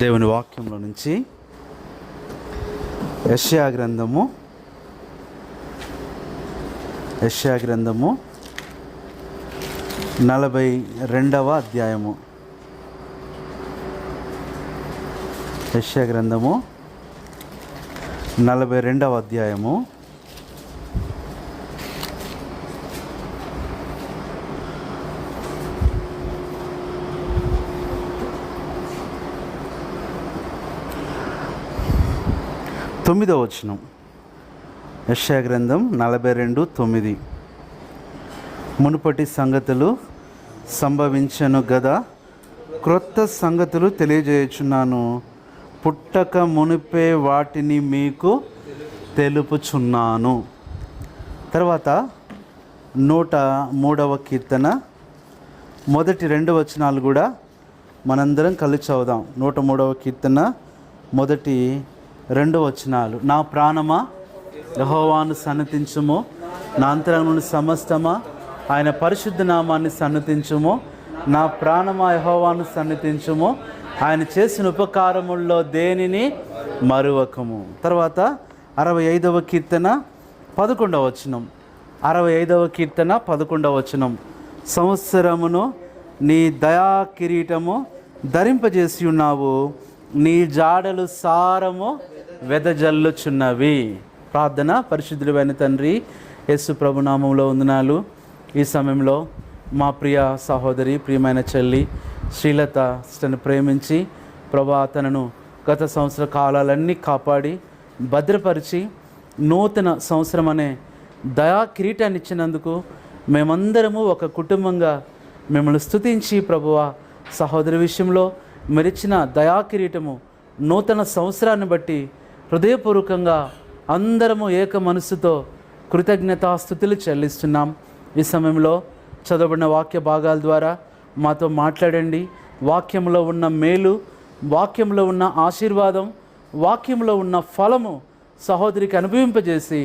దేవుని వాక్యంలో నుంచి యెషయా గ్రంథము 42వ అధ్యాయము. యెషయా గ్రంథము 42వ అధ్యాయము. తొమ్మిదవ వచనం. యెషయా గ్రంథం 42:9. మునుపటి సంగతులు సంభవించను గదా, క్రొత్త సంగతులు తెలియజేయుచున్నాను, పుట్టక మునిపే వాటిని మీకు తెలుపుచున్నాను. తర్వాత 103వ కీర్తన మొదటి 2 వచనాలు కూడా మనందరం కలిసి చదువుదాం. 103వ కీర్తన మొదటి 2 వచనాలు. నా ప్రాణమా యెహోవాను సన్నతించుము, నా అంతరంగమున సమస్తమా ఆయన పరిశుద్ధ నామాన్ని సన్నతించుము. నా ప్రాణమా యెహోవాను సన్నతించుము, ఆయన చేసిన ఉపకారముల్లో దేనిని మరువకము. తర్వాత 65వ కీర్తన 11వ వచనం. 65వ కీర్తన 11వ వచనం. సంవత్సరమును నీ దయా కిరీటము ధరింపజేసి ఉన్నావు, నీ జాడలు సారము వెదజల్లుచున్నవి. ప్రార్థన. పరిశుద్ధుడైన తండ్రి, యేసు ప్రభు నామములో వందనాలు. ఈ సమయంలో మా ప్రియ సహోదరి, ప్రియమైన చెల్లి శ్రీలత సిస్టర్ని ప్రేమించి ప్రభా తనను గత సంవత్సర కాలాలన్నీ కాపాడి భద్రపరిచి నూతన సంవత్సరం అనే దయా కిరీటాన్ని ఇచ్చినందుకు మేమందరము ఒక కుటుంబంగా మిమ్మల్ని స్తుతించి ప్రభువా సహోదరి విషయంలో మెరిచిన దయా కిరీటము నూతన సంవత్సరాన్ని బట్టి హృదయపూర్వకంగా అందరము ఏక మనసుతో కృతజ్ఞతాస్తుతులు చెల్లిస్తున్నాం. ఈ సమయంలో చదవబడిన వాక్య భాగాల ద్వారా మాతో మాట్లాడండి. వాక్యంలో ఉన్న మేలు, వాక్యంలో ఉన్న ఆశీర్వాదం, వాక్యంలో ఉన్న ఫలము సహోదరికి అనుభవింపజేసి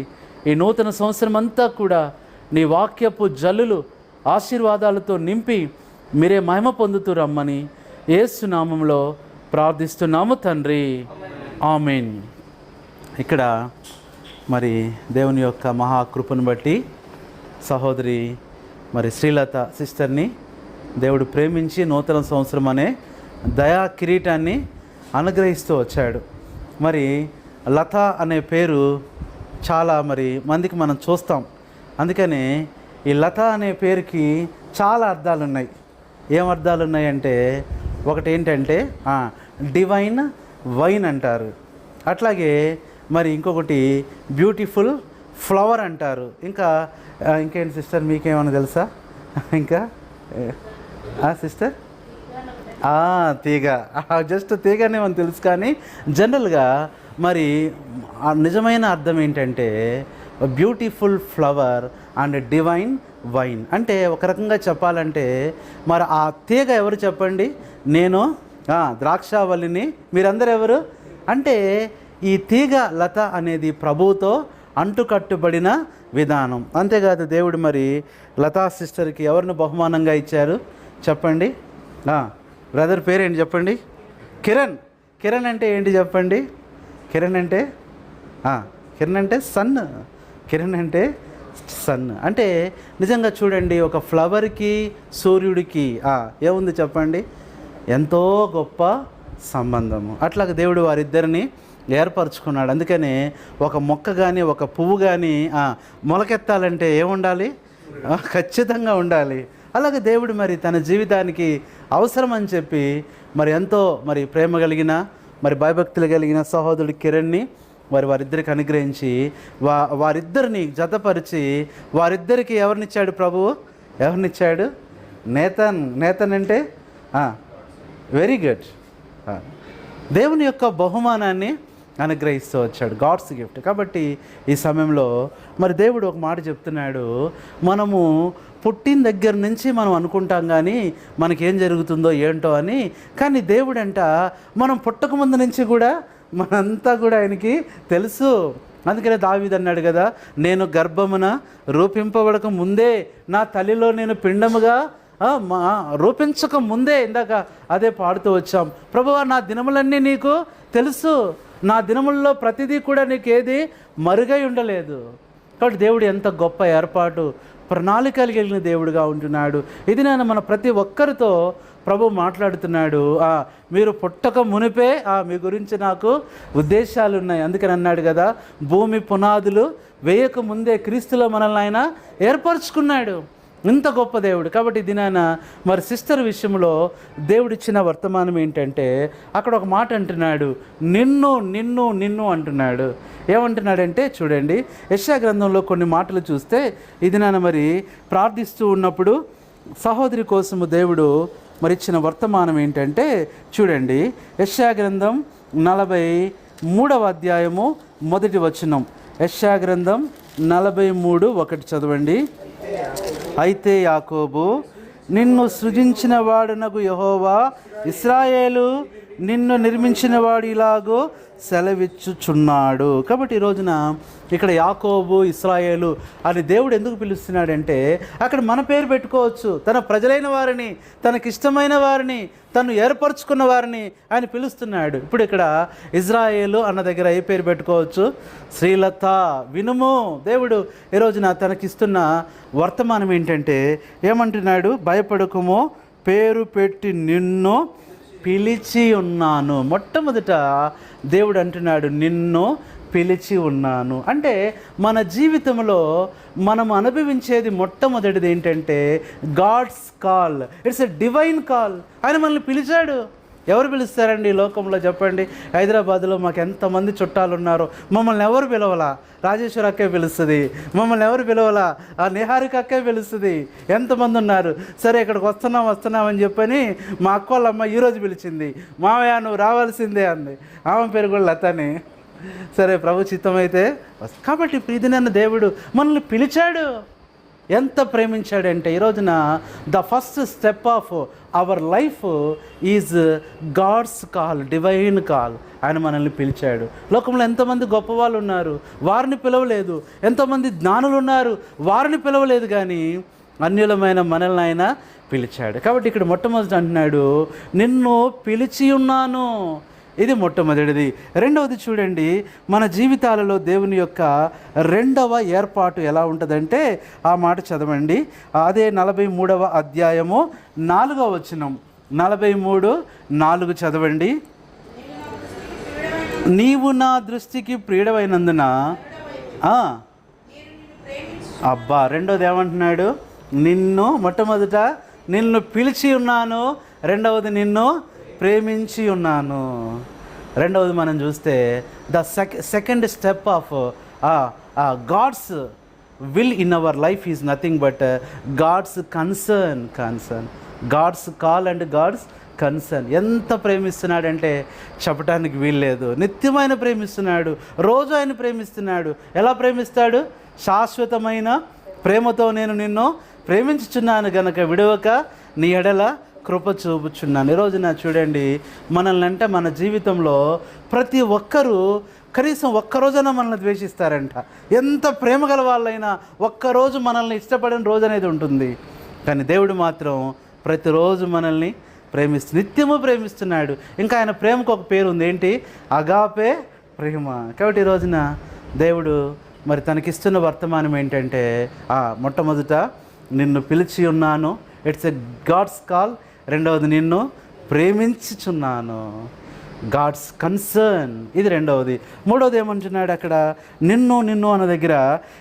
ఈ నూతన సంవత్సరం అంతా కూడా నీ వాక్యపు జల్లులు ఆశీర్వాదాలతో నింపి మీరే మహిమ పొందుతూ రమ్మని యేసు నామములో ప్రార్థిస్తున్నాము తండ్రి, ఆమేన్. ఇక్కడ మరి దేవుని యొక్క మహాకృపను బట్టి సహోదరి మరి శ్రీలత సిస్టర్ని దేవుడు ప్రేమించి నూతన సంవత్సరం అనే దయా కిరీటాన్ని అనుగ్రహిస్తూ వచ్చాడు. మరి లత అనే పేరు చాలా మరి మందికి మనం చూస్తాం. అందుకని ఈ లత అనే పేరుకి చాలా అర్థాలు ఉన్నాయి. ఏం అర్థాలు ఉన్నాయంటే, ఒకటి ఏంటంటే డివైన్ వైన్ అంటారు. అట్లాగే మరి ఇంకొకటి బ్యూటిఫుల్ ఫ్లవర్ అంటారు. ఇంకేంటి సిస్టర్, మీకేమైనా తెలుసా? ఇంకా సిస్టర్ తీగ, జస్ట్ తీగనే మనకు తెలుసు. కానీ జనరల్గా మరి నిజమైన అర్థం ఏంటంటే beautiful flower and divine wine. అంటే ఒక రకంగా చెప్పాలంటే మరి ఆ తీగ ఎవరు చెప్పండి? నేను ద్రాక్షావల్లిని. మీరందరూ ఎవరు అంటే ఈ తీగ లత అనేది ప్రభువుతో అంటుకట్టుబడిన విధానం. అంతేకాదు దేవుడు మరి లతా సిస్టర్కి ఎవరిని బహుమానంగా ఇచ్చారు చెప్పండి? బ్రదర్ పేరేంటి చెప్పండి? కిరణ్. కిరణ్ అంటే ఏంటి చెప్పండి? కిరణ్ అంటే సన్. కిరణ్ అంటే సన్. అంటే నిజంగా చూడండి, ఒక ఫ్లవర్కి సూర్యుడికి ఏముంది చెప్పండి? ఎంతో గొప్ప సంబంధము. అట్లాగే దేవుడు వారిద్దరిని ఏర్పరచుకున్నాడు. అందుకనే ఒక మొక్క కానీ ఒక పువ్వు కానీ మొలకెత్తాలంటే ఏముండాలి? ఖచ్చితంగా ఉండాలి. అలాగే దేవుడు మరి తన జీవితానికి అవసరం అని చెప్పి మరి ఎంతో మరి ప్రేమ కలిగిన మరి భయభక్తులు కలిగిన సహోదరుడు కిరణ్ని వారిద్దరికి అనుగ్రహించి వారిద్దరిని జతపరిచి వారిద్దరికి ఎవరినిచ్చాడు ప్రభువు? ఎవరినిచ్చాడు? నేతన్ అంటే వెరీ గుడ్. దేవుని యొక్క బహుమానాన్ని అనుగ్రహిస్తూ వచ్చాడు, గాడ్స్ గిఫ్ట్. కాబట్టి ఈ సమయంలో మరి దేవుడు ఒక మాట చెప్తున్నాడు. మనము పుట్టిన దగ్గర నుంచి మనం అనుకుంటాం కానీ మనకేం జరుగుతుందో ఏంటో అని. కానీ దేవుడంట మనం పుట్టకముందు నుంచి కూడా మనంతా కూడా ఆయనకి తెలుసు. అందుకనే దావీదు అన్నాడు కదా, నేను గర్భమున రూపింపబడక ముందే నా తల్లిలో నేను పిండముగా రూపించక ముందే ఇందాక అదే పాడుతూ వచ్చాం. ప్రభువా, నా దినములన్నీ నీకు తెలుసు, నా దినముల్లో ప్రతిదీ కూడా నీకు ఏది మరుగై ఉండలేదు. కాబట్టి దేవుడు ఎంత గొప్ప ఏర్పాటు, ప్రణాళిక కలిగిన దేవుడుగా ఉంటున్నాడు. ఇది నేను మన ప్రతి ఒక్కరితో ప్రభు మాట్లాడుతున్నాడు. మీరు పుట్టక మునిపే మీ గురించి నాకు ఉద్దేశాలు ఉన్నాయి. అందుకని అన్నాడు కదా, భూమి పునాదులు వేయక ముందే క్రీస్తులో మనల్ని ఆయన ఏర్పరచుకున్నాడు. ఇంత గొప్ప దేవుడు. కాబట్టి దినాన మరి సిస్టర్ విషయంలో దేవుడిచ్చిన వర్తమానం ఏంటంటే, అక్కడ ఒక మాట అంటున్నాడు, నిన్ను నిన్ను నిన్ను అంటున్నాడు. ఏమంటున్నాడంటే చూడండి, యెషయా గ్రంథంలో కొన్ని మాటలు చూస్తే ఇది నాన్న మరి ప్రార్థిస్తూ ఉన్నప్పుడు సహోదరి కోసము దేవుడు మరి ఇచ్చిన వర్తమానం ఏంటంటే చూడండి, యెషయా గ్రంథం 43వ అధ్యాయము 1వ వచనం. యెషయా గ్రంథం 43:1 చదవండి. అయితే యాకోబు, నిన్ను సృజించిన వాడునగు యెహోవా, ఇశ్రాయేలు నిన్ను నిర్మించిన వాడు ఇలాగో సెలవిచ్చుచున్నాడు. కాబట్టి ఈ రోజున ఇక్కడ యాకోబు, ఇశ్రాయేలు అని దేవుడు ఎందుకు పిలుస్తున్నాడంటే, అక్కడ మన పేరు పెట్టుకోవచ్చు. తన ప్రజలైన వారిని, తనకిష్టమైన వారిని, తను ఏర్పరచుకున్న వారిని ఆయన పిలుస్తున్నాడు. ఇప్పుడు ఇక్కడ ఇజ్రాయేలు అన్న దగ్గర ఏ పేరు పెట్టుకోవచ్చు? శ్రీలత, వినుము. దేవుడు ఈ రోజున తనకిస్తున్న వర్తమానం ఏంటంటే ఏమంటున్నాడు? భయపడకుము, పేరు పెట్టి నిన్ను పిలిచి ఉన్నాను. మొట్టమొదట దేవుడు అంటున్నాడు, నిన్ను పిలిచి ఉన్నాను. అంటే మన జీవితంలో మనం అనుభవించేది మొట్టమొదటిది ఏంటంటే God's call. It's a divine call. ఆయన మనల్ని పిలిచాడు. ఎవరు పిలుస్తారండి ఈ లోకంలో చెప్పండి? హైదరాబాద్లో మాకు ఎంతమంది చుట్టాలు ఉన్నారు, మమ్మల్ని ఎవరు పిలవలా? రాజేశ్వరి అక్కే పిలుస్తుంది, మమ్మల్ని ఎవరు పిలవలా? నిహారిక అక్కే పిలుస్తుంది. ఎంతమంది ఉన్నారు. సరే, ఇక్కడికి వస్తున్నామని చెప్పని మా అక్క వాళ్ళ అమ్మ ఈరోజు పిలిచింది, మావయ్య నువ్వు రావాల్సిందే అంది. ఆమె పేరు కూడా లతని. సరే, ప్రభు చిత్తం అయితే. కాబట్టి ప్రీతినన్న దేవుడు మనల్ని పిలిచాడు. ఎంత ప్రేమించాడంటే ఈ రోజున the first step of our life is God's call, divine call. ఆయన మనల్ని పిలిచాడు. లోకంలో ఎంతోమంది గొప్ప వాళ్ళు ఉన్నారు, వారిని పిలవలేదు. ఎంతోమంది జ్ఞానులు ఉన్నారు, వారిని పిలవలేదు. కానీ అన్యులమైన మనల్ని ఆయన పిలిచాడు. కాబట్టి ఇక్కడ మొట్టమొదటి అంటున్నాడు, నిన్ను పిలిచి ఉన్నాను. ఇది మొట్టమొదటిది. రెండవది చూడండి, మన జీవితాలలో దేవుని యొక్క రెండవ ఏర్పాటు ఎలా ఉంటుందంటే ఆ మాట చదవండి. అదే 43వ అధ్యాయము 4వ వచనం. 43:4 చదవండి. నీవు నా దృష్టికి ప్రియుడవైనందున. అబ్బా, రెండవది ఏమంటున్నాడు? నిన్ను, మొట్టమొదట నిన్ను పిలిచి ఉన్నాను, రెండవది నిన్ను ప్రేమించి ఉన్నాను. రెండవది మనం చూస్తే the second step of God's will in our life is nothing but God's concern. God's call and God's concern. ఎంత ప్రేమిస్తున్నాడంటే చెప్పడానికి వీల్లేదు. నిత్యమైన ప్రేమిస్తున్నాడు, రోజు ఆయన ప్రేమిస్తున్నాడు. ఎలా ప్రేమిస్తాడు? శాశ్వతమైన ప్రేమతో నేను నిన్ను ప్రేమించుచున్నాను గనక విడవక నీ ఎడల కృప చూపుచున్నాను. ఈ రోజున చూడండి, మనల్ని అంటే మన జీవితంలో ప్రతి ఒక్కరూ కనీసం ఒక్కరోజైనా మనల్ని ద్వేషిస్తారంట. ఎంత ప్రేమ గల వాళ్ళైనా ఒక్కరోజు మనల్ని ఇష్టపడిన రోజు అనేది ఉంటుంది. కానీ దేవుడు మాత్రం ప్రతిరోజు మనల్ని నిత్యము ప్రేమిస్తున్నాడు. ఇంకా ఆయన ప్రేమకు ఒక పేరు ఉంది, ఏంటి? అగాపే ప్రేమ. కాబట్టి ఈ రోజున దేవుడు మరి తనకిస్తున్న వర్తమానం ఏంటంటే మొట్టమొదట నిన్ను పిలిచి ఉన్నాను, ఇట్స్ ఎ గాడ్స్ కాల్. రెండవది నిన్ను ప్రేమించుచున్నాను, గాడ్స్ కన్సర్న్. ఇది రెండవది. మూడవది ఏమంటున్నాడు అక్కడ? నిన్ను అన్న దగ్గర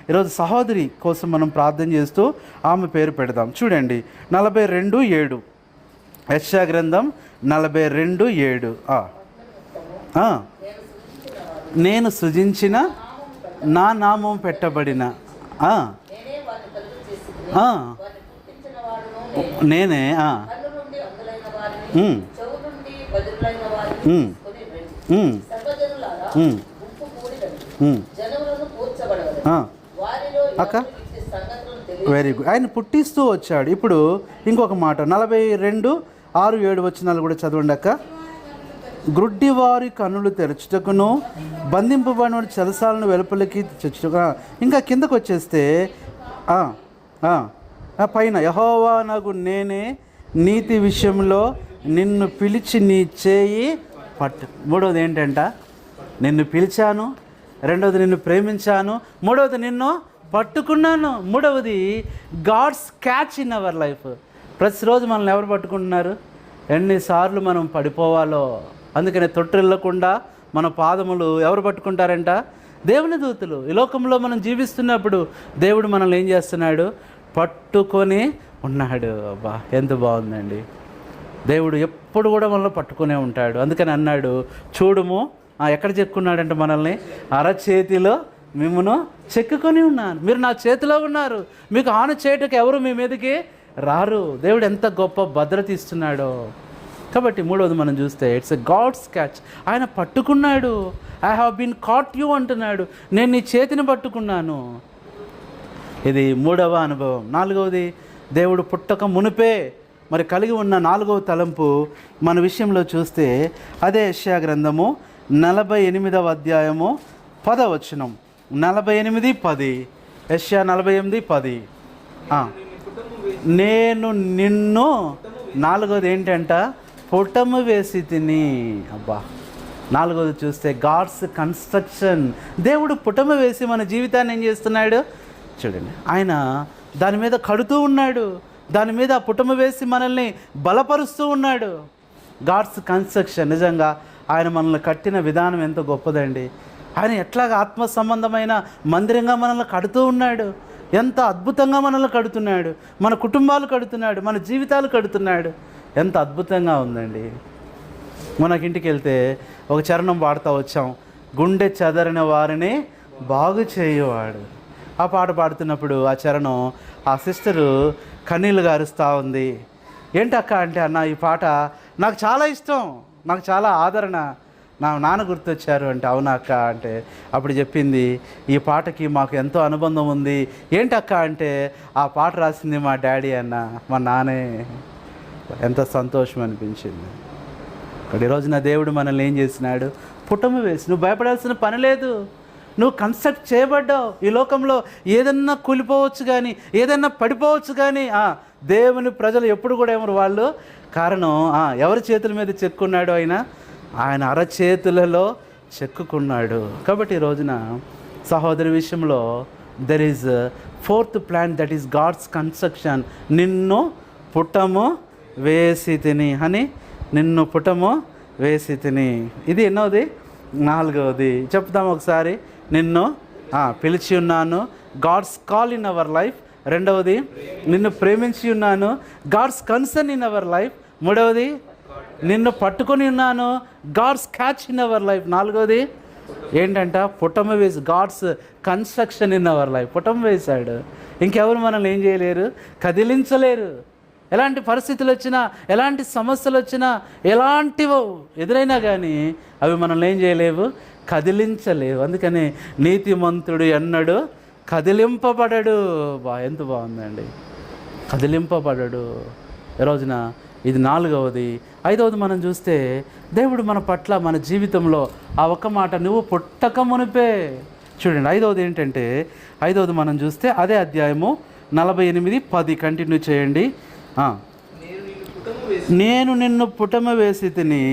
ఈరోజు సహోదరి కోసం మనం ప్రార్థన చేస్తూ ఆమె పేరు పెడదాం. చూడండి, 42:7 యెషయా గ్రంథం 42:7. నేను సృజించిన నా నామం పెట్టబడిన నేనే అక్క వెరీ గుడ్. ఆయన పుట్టిస్తూ వచ్చాడు. ఇప్పుడు ఇంకొక మాట 42:6-7 వచనాలు కూడా చదవండి అక్క. గ్రుడ్డివారి కన్నులు తెరచుటకును, బంధింపబడిన చెరసాలను వెలుపలికి తెచ్చుటకు. ఇంకా కిందకు వచ్చేస్తే ఆ పైన యెహోవా నగు నేనే నీతి విషయంలో నిన్ను పిలిచి నీ చేయి పట్టు. మూడవది ఏంటంట, నిన్ను పిలిచాను. రెండవది నిన్ను ప్రేమించాను. మూడవది నిన్ను పట్టుకున్నాను. మూడవది God's catch in our life. ప్రతిరోజు మనల్ని ఎవరు పట్టుకుంటున్నారు? ఎన్నిసార్లు మనం పడిపోవాలో. అందుకనే తొట్టిల్లకుండా మన పాదములు ఎవరు పట్టుకుంటారంట? దేవుని దూతలు. ఈ లోకంలో మనం జీవిస్తున్నప్పుడు దేవుడు మనల్ని ఏం చేస్తున్నాడు? పట్టుకొని ఉన్నాడు. అబ్బా ఎంత బాగుందండి. దేవుడు ఎప్పుడు కూడా మనల్ని పట్టుకునే ఉంటాడు. అందుకని అన్నాడు, చూడుము ఎక్కడ చెక్కున్నాడంటే మనల్ని, అరచేతిలో మిమ్మును చెక్కుకొని ఉన్నాను. మీరు నా చేతిలో ఉన్నారు. మీకు హాని చేయటకు ఎవరు మీ మీదకి రారు. దేవుడు ఎంత గొప్ప భద్రత ఇస్తున్నాడో. కాబట్టి మూడవది మనం చూస్తే ఇట్స్ ఎ గాడ్స్ క్యాచ్. ఆయన పట్టుకున్నాడు. I have been caught you అంటున్నాడు. నేను నీ చేతిని పట్టుకున్నాను. ఇది మూడవ అనుభవం. నాలుగవది, దేవుడు పుట్టక మునిపే మరి కలిగి ఉన్న నాలుగవ తలంపు మన విషయంలో చూస్తే అదే యెషయా గ్రంథము 48వ అధ్యాయము 10వ వచనం. 48:10. యెషయా 48:10. నేను నిన్ను, నాలుగవది ఏంటంట, పుటము వేసి తిని. అబ్బా, నాలుగవది చూస్తే గాడ్స్ కన్స్ట్రక్షన్. దేవుడు పుటము వేసి మన జీవితాన్ని ఏం చేస్తున్నాడు చూడండి. ఆయన దాని మీద కడుతూ ఉన్నాడు. దాని మీద ఆ పుటము వేసి మనల్ని బలపరుస్తూ ఉన్నాడు. God's construction. నిజంగా ఆయన మనల్ని కట్టిన విధానం ఎంతో గొప్పదండి. ఆయన ఎట్లాగా ఆత్మ సంబంధమైన మందిరంగా మనల్ని కడుతూ ఉన్నాడు. ఎంత అద్భుతంగా మనల్ని కడుతున్నాడు. మన కుటుంబాలు కడుతున్నాడు, మన జీవితాలు కడుతున్నాడు. ఎంత అద్భుతంగా ఉందండి. మనకింటికి వెళ్తే ఒక చరణం పాడుతూ వచ్చాం, గుండె చెదరిన వారిని బాగు చేయువాడు. ఆ పాట పాడుతున్నప్పుడు ఆ చరణం ఆ సిస్టరు కన్నీళ్ళు గారుస్తూ ఉంది. ఏంటక్క అంటే, అన్న ఈ పాట నాకు చాలా ఇష్టం, నాకు చాలా ఆదరణ, నా నాన్న గుర్తొచ్చారు అంటే. అవునా అక్క అంటే అప్పుడు చెప్పింది, ఈ పాటకి మాకు ఎంతో అనుబంధం ఉంది. ఏంటక్క అంటే, ఆ పాట రాసింది మా డాడీ అన్న, మా నాన్నే. ఎంత సంతోషం అనిపించింది. ఇక్కడ ఈరోజు నా దేవుడు మనల్ని ఏం చేసినాడు? పుటము వేసి. నువ్వు భయపడాల్సిన పని లేదు. నువ్వు కన్స్ట్రక్ట్ చేయబడ్డావు. ఈ లోకంలో ఏదన్నా కూలిపోవచ్చు కానీ, ఏదన్నా పడిపోవచ్చు కానీ దేవుని ప్రజలు ఎప్పుడు కూడా ఏమరు వాళ్ళు కారణం ఎవరి చేతుల మీద చెక్కున్నాడు? ఆయన అరచేతులలో చెక్కుకున్నాడు. కాబట్టి ఈ రోజున సహోదరి విషయంలో there is fourth plan, that is God's construction. నిన్ను పుటము వేసి తిని అని, నిన్ను పుటము వేసి తిని. ఇది ఎన్నోది? నాలుగవది. చెప్తాం ఒకసారి. నిన్ను పిలిచి ఉన్నాను, God's call in our life. రెండవది, నిన్ను ప్రేమించి ఉన్నాను, God's concern in our life. మూడవది, నిన్ను పట్టుకొని ఉన్నాను, God's catch in our life. నాలుగవది ఏంటంట? పుటము వేసి, God's construction in our life. పుటము వేశాడు. ఇంకెవరు మనల్ని ఏం చేయలేరు? కదిలించలేరు. ఎలాంటి పరిస్థితులు వచ్చినా, ఎలాంటి సమస్యలు వచ్చినా, ఎలాంటివో ఎదురైనా కానీ అవి మనల్ని ఏం చేయలేవు? కదిలించలేవు. అందుకని నీతిమంతుడు ఎన్నడూ కదిలింపబడడు. ఎంత బాగుందండి, కదిలింపబడడు. ఈ రోజున ఇది నాలుగవది. ఐదవది మనం చూస్తే దేవుడు మన పట్ల, మన జీవితంలో ఆ ఒక్క మాట, నువ్వు పుట్టక మునిపే. చూడండి ఐదవది ఏంటంటే, ఐదవది మనం చూస్తే అదే అధ్యాయము 48:10 కంటిన్యూ చేయండి. నేను నిన్ను పుటము వేసి తిని.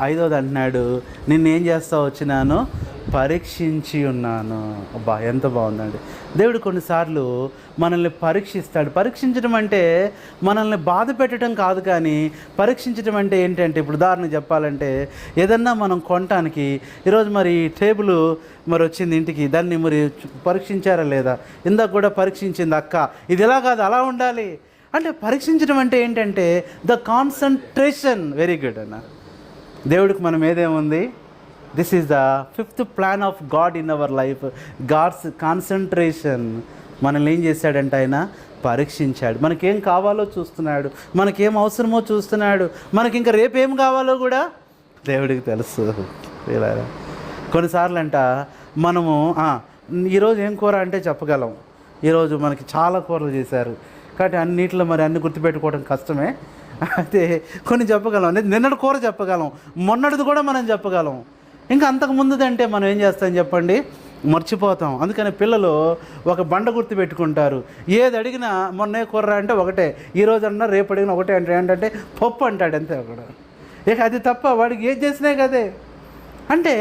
ఐదవది అంటున్నాడు, నిన్నేం చేస్తా వచ్చినాను? పరీక్షించి ఉన్నాను. అబ్బా ఎంత బాగుందండి. దేవుడు కొన్నిసార్లు మనల్ని పరీక్షిస్తాడు. పరీక్షించడం అంటే మనల్ని బాధ పెట్టడం కాదు, కానీ పరీక్షించడం అంటే ఏంటంటే, ఇప్పుడు ఉదాహరణ చెప్పాలంటే, ఏదన్నా మనం కొనటానికి ఈరోజు మరి టేబుల్ మరి వచ్చింది ఇంటికి, దాన్ని మరి పరీక్షించారా లేదా? ఇందాక కూడా పరీక్షించింది అక్క, ఇది ఎలా కాదు అలా ఉండాలి అంటే. పరీక్షించడం అంటే ఏంటంటే ద కాన్సన్ట్రేషన్. వెరీ గుడ్ అన్న. దేవుడికి మనం ఏదేముంది? This is the fifth plan of God in our life, God's concentration. మనల్ని ఏం చేశాడంటే ఆయన పరీక్షించాడు. మనకేం కావాలో చూస్తున్నాడు, మనకేం అవసరమో చూస్తున్నాడు, మనకి ఇంకా రేపేం కావాలో కూడా దేవుడికి తెలుసు. కొన్నిసార్లు అంట మనము ఈరోజు ఏం కూర అంటే చెప్పగలం. ఈరోజు మనకి చాలా కూరలు చేశారు కాబట్టి అన్నిట్లో మరి అన్ని గుర్తుపెట్టుకోవడం కష్టమే. అయితే కొన్ని చెప్పగలం, నిన్నటి కూర చెప్పగలం, మొన్నటిది కూడా మనం చెప్పగలం. ఇంకా అంతకు ముందుదంటే మనం ఏం చేస్తాం చెప్పండి? మర్చిపోతాం. అందుకని పిల్లలు ఒక బండ గుర్తు పెట్టుకుంటారు. ఏది అడిగినా మొన్నే కుర్ర అంటే ఒకటే, ఈరోజు అన్నా రేపు అడిగినా ఒకటే అంటే ఏంటంటే పప్పు అంటాడు అంతే ఒకడు. ఇక అది తప్ప వాడికి ఏది చేసినా కదే. అంటే